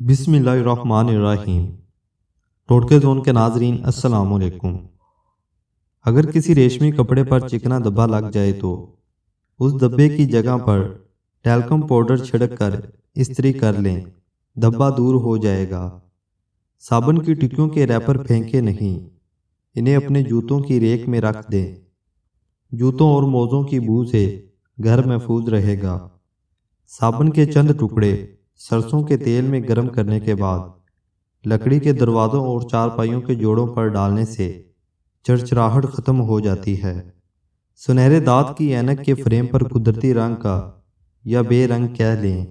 بسم اللہ الرحمن الرحیم۔ ٹوٹکے زون کے ناظرین السلام علیکم۔ اگر کسی ریشمی کپڑے پر چکنا دھبا لگ جائے تو اس دھبے کی جگہ پر ٹیلکم پاؤڈر چھڑک کر استری کر لیں، دھبا دور ہو جائے گا۔ صابن کی ٹکیوں کے ریپر پھینکے نہیں، انہیں اپنے جوتوں کی ریک میں رکھ دیں۔ جوتوں اور موزوں کی بو سے گھر محفوظ رہے گا۔ صابن کے چند ٹکڑے سرسوں کے تیل میں گرم کرنے کے بعد لکڑی کے دروازوں اور چارپائیوں کے جوڑوں پر ڈالنے سے چرچراہٹ ختم ہو جاتی ہے۔ سنہرے دانت کی اینک کے فریم پر قدرتی رنگ کا یا بے رنگ کہہ لیں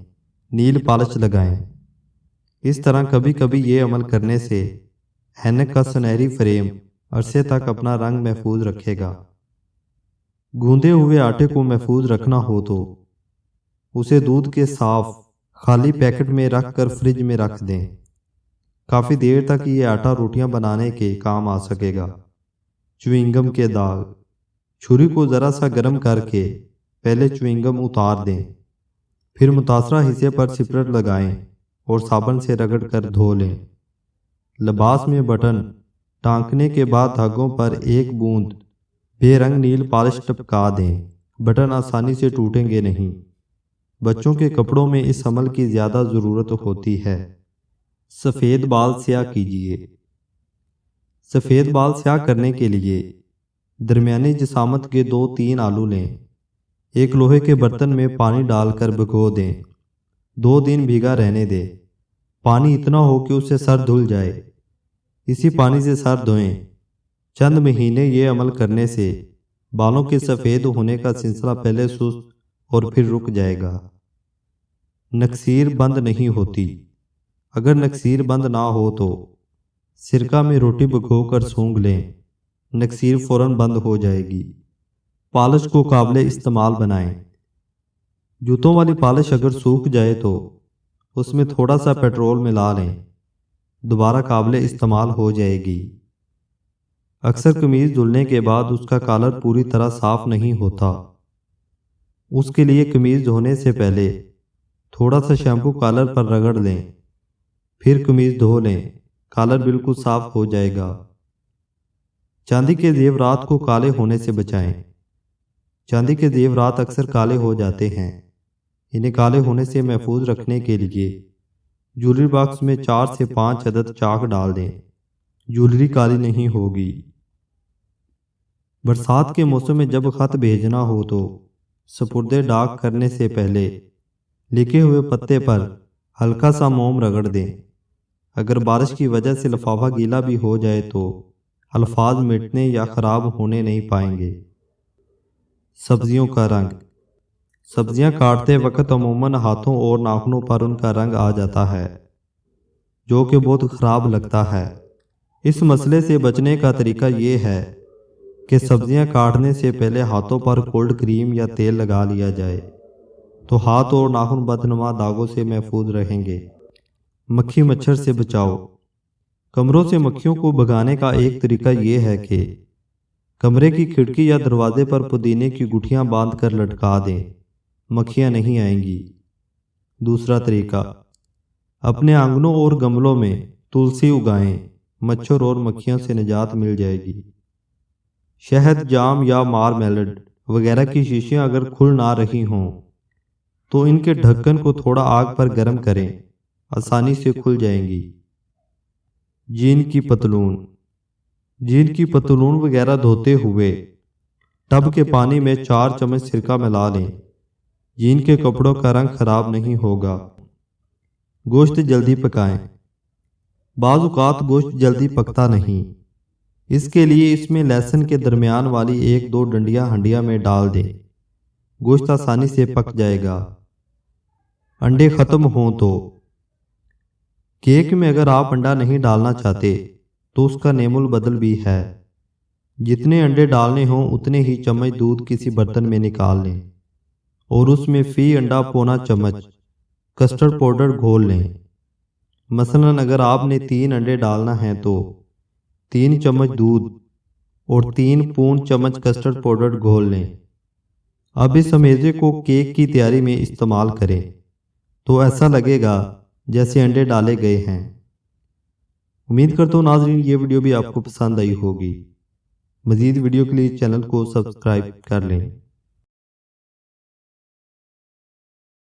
نیل پالش لگائیں۔ اس طرح کبھی کبھی یہ عمل کرنے سے اینک کا سنہری فریم عرصے تک اپنا رنگ محفوظ رکھے گا۔ گوندے ہوئے آٹے کو محفوظ رکھنا ہو تو اسے دودھ کے صاف خالی پیکٹ میں رکھ کر فریج میں رکھ دیں۔ کافی دیر تک یہ آٹا روٹیاں بنانے کے کام آ سکے گا۔ چوئنگم کے داغ، چھری کو ذرا سا گرم کر کے پہلے چوئنگم اتار دیں، پھر متاثرہ حصے پر سپرٹ لگائیں اور صابن سے رگڑ کر دھو لیں۔ لباس میں بٹن ٹانکنے کے بعد دھاگوں پر ایک بوند بے رنگ نیل پالش ٹپکا دیں، بٹن آسانی سے ٹوٹیں گے نہیں۔ بچوں کے کپڑوں میں اس عمل کی زیادہ ضرورت ہوتی ہے۔ سفید بال سیاہ کیجیے۔ سفید بال سیاہ کرنے کے لیے درمیانی جسامت کے 2-3 آلو لیں، ایک لوہے کے برتن میں پانی ڈال کر بھگو دیں، 2 دن بھیگا رہنے دیں۔ پانی اتنا ہو کہ اس سے سر دھل جائے، اسی پانی سے سر دھوئیں۔ چند مہینے یہ عمل کرنے سے بالوں کے سفید ہونے کا سلسلہ پہلے سست اور پھر رک جائے گا۔ نکسیر بند نہیں ہوتی۔ اگر نکسیر بند نہ ہو تو سرکہ میں روٹی بھگو کر سونگھ لیں، نکسیر فوراً بند ہو جائے گی۔ پالش کو قابل استعمال بنائیں۔ جوتوں والی پالش اگر سوکھ جائے تو اس میں تھوڑا سا پیٹرول ملا لیں، دوبارہ قابل استعمال ہو جائے گی۔ اکثر قمیض دھلنے کے بعد اس کا کالر پوری طرح صاف نہیں ہوتا۔ اس کے لیے قمیض دھونے سے پہلے تھوڑا سا شیمپو کالر پر رگڑ لیں، پھر قمیض دھو لیں، کالر بالکل صاف ہو جائے گا۔ چاندی کے زیورات کو کالے ہونے سے بچائیں۔ چاندی کے زیورات اکثر کالے ہو جاتے ہیں، انہیں کالے ہونے سے محفوظ رکھنے کے لیے جویلری باکس میں 4 سے 5 عدد چاک ڈال دیں، جویلری کالی نہیں ہوگی۔ برسات کے موسم میں جب خط بھیجنا ہو تو سپرد ڈاک کرنے سے پہلے لکھے ہوئے پتے پر ہلکا سا موم رگڑ دیں۔ اگر بارش کی وجہ سے لفافہ گیلا بھی ہو جائے تو الفاظ مٹنے یا خراب ہونے نہیں پائیں گے۔ سبزیوں کا رنگ۔ سبزیاں کاٹتے وقت عموماً ہاتھوں اور ناخنوں پر ان کا رنگ آ جاتا ہے، جو کہ بہت خراب لگتا ہے۔ اس مسئلے سے بچنے کا طریقہ یہ ہے کہ سبزیاں کاٹنے سے پہلے ہاتھوں پر کولڈ کریم یا تیل لگا لیا جائے، تو ہاتھ اور ناخن بدنما داغوں سے محفوظ رہیں گے۔ مکھی مچھر سے بچاؤ۔ کمروں سے مکھیوں کو بھگانے کا ایک طریقہ یہ ہے کہ کمرے کی کھڑکی یا دروازے پر پودینے کی گٹھیاں باندھ کر لٹکا دیں، مکھیاں نہیں آئیں گی۔ دوسرا طریقہ، اپنے آنگنوں اور گملوں میں تلسی اگائیں، مچھر اور مکھیوں سے نجات مل جائے گی۔ شہد، جام یا مارمیلیڈ وغیرہ کی شیشیاں اگر کھل نہ رہی ہوں تو ان کے ڈھکن کو تھوڑا آگ پر گرم کریں، آسانی سے کھل جائیں گی۔ جین کی پتلون۔ جین کی پتلون وغیرہ دھوتے ہوئے ٹب کے پانی میں 4 چمچ سرکہ ملا لیں، جین کے کپڑوں کا رنگ خراب نہیں ہوگا۔ گوشت جلدی پکائیں۔ بعض اوقات گوشت جلدی پکتا نہیں، اس کے لیے اس میں لہسن کے درمیان والی 1-2 ڈنڈیاں ہنڈیا میں ڈال دیں، گوشت آسانی سے پک جائے گا۔ انڈے ختم ہوں تو کیک میں اگر آپ انڈا نہیں ڈالنا چاہتے تو اس کا نیم البدل بھی ہے۔ جتنے انڈے ڈالنے ہوں اتنے ہی چمچ دودھ کسی برتن میں نکال لیں اور اس میں فی انڈا پونا چمچ کسٹرڈ پاؤڈر گھول لیں۔ مثلاً اگر آپ نے 3 انڈے ڈالنا ہے تو 3 چمچ دودھ اور 3 پون چمچ کسٹرڈ پاؤڈر گھول لیں۔ اب اس امیزے کو کیک کی تیاری میں استعمال کریں تو ایسا لگے گا جیسے انڈے ڈالے گئے ہیں۔ امید کرتا ہوں ناظرین یہ ویڈیو بھی آپ کو پسند آئی ہوگی۔ مزید ویڈیو کے لیے چینل کو سبسکرائب کر لیں۔